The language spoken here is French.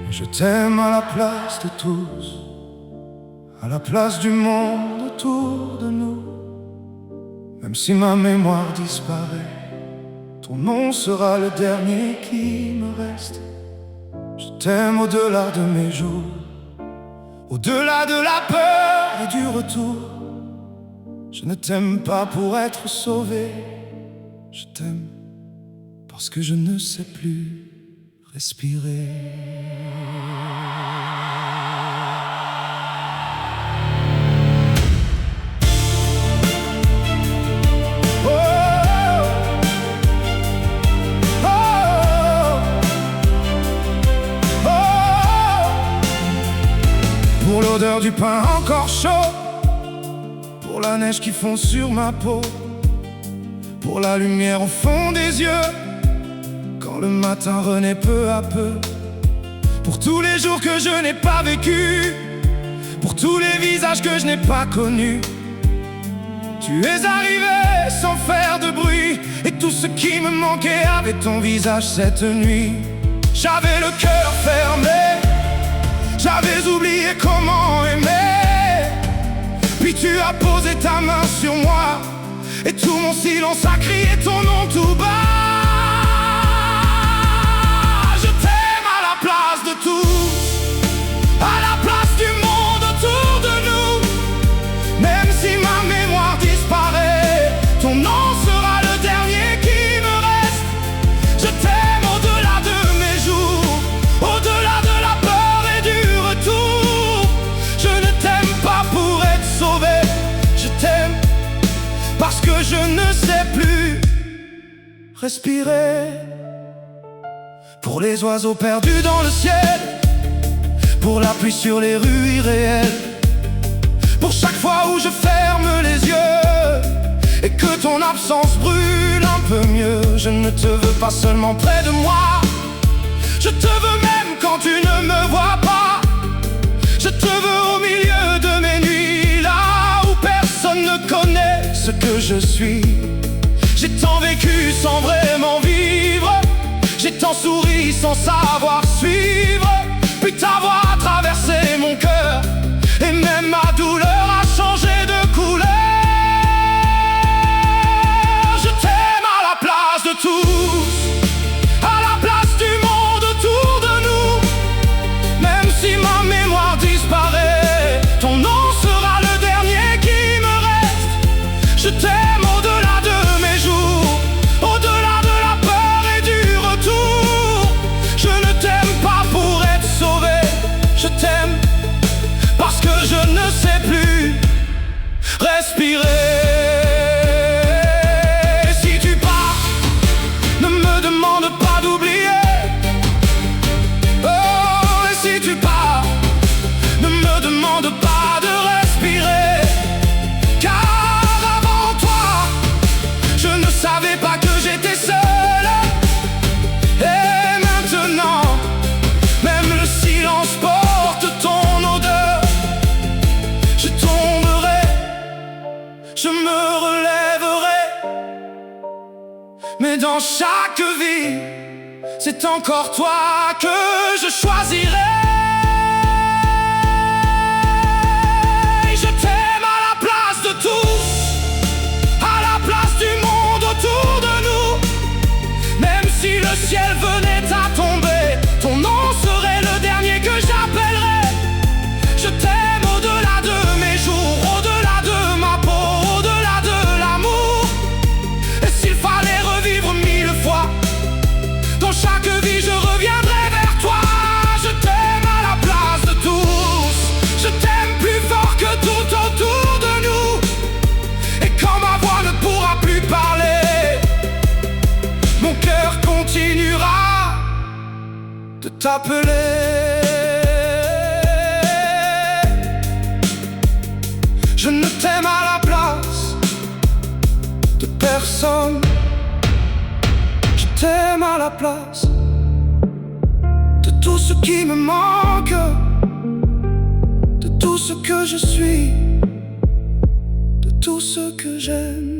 Je t'aime à la place de tous, à la place du monde autour de nous. Même si ma mémoire disparaît, ton nom sera le dernier qui me reste. Je t'aime au-delà de mes jours, au-delà de la peur et du retour. Je ne t'aime pas pour être sauvé, je t'aime parce que je ne sais plus respirer. Pour l'odeur du pain encore chaud, pour la neige qui fond sur ma peau, pour la lumière au fond des yeux, quand le matin renaît peu à peu, pour tous les jours que je n'ai pas vécu, pour tous les visages que je n'ai pas connus. Tu es arrivé sans faire de bruit, et tout ce qui me manquait avait ton visage cette nuit. J'avais le cœur fermé, j'avais oublié comment aimer. Puis tu as posé ta main sur moi, et tout mon silence a crié ton nom tout bas. Je t'aime à la place de tous, à la place du monde autour de nous. Même si ma mémoire disparaît, ton nom sera le dernier qui me reste. Je t'aime au-delà de mes jours, au-delà de la peur et du retour. Je ne t'aime pas pour être sauvé, je t'aime parce que je ne sais plus respirer. Pour les oiseaux perdus dans le ciel, pour la pluie sur les rues irréelles, pour chaque fois où je ferme les yeux et que ton absence brûle un peu mieux. Je ne te veux pas seulement près de moi, je te veux même quand tu ne me vois pas. Je te veux au milieu de mes nuits, là où personne ne connaît ce que je suis. J'ai tant vécu sans vraiment vivre, j'ai tant souri sans savoir suivre. Puis ta voix a traversé mon cœur, et même ma douleur a changé de couleur. Je t'aime à la place de tous, à la place du monde autour de nous. Même si ma mémoire disparaît, ton nom sera le dernier qui me reste. Je t'aime au-delà de mes jours, au-delà de la peur et du retour. Je ne t'aime pas pour être sauvé, je t'aime parce que je ne sais plus respirer. Si tu pars, ne me demande pas d'oublier. Oh, et si tu pars, ne me demande pas de respirer. Car avant toi, je ne savais pas que j'étais seul. Et maintenant, même le silence porte ton odeur. Je tomberai, je me relèverai, mais dans chaque vie, c'est encore toi que je choisirai. Je t'aime à la place de tous, à la place du monde autour de nous. Même si le ciel venait à tomber, ton nom serait le dernier que j'appellerai. Je t'aime au-delà de mes jours, au-delà de ma peau, au-delà de l'amour. Et s'il fallait revivre 1000 fois, dans chaque vie je reviendrai vers toi. Je t'aime à la place de tous, je t'aime plus fort que tout autour de nous. Et quand ma voix ne pourra plus parler, mon cœur continuera de t'appeler. Je ne t'aime à la place de personne, je t'aime à la place de tout ce qui me manque, de tout ce que je suis, de tout ce que j'aime.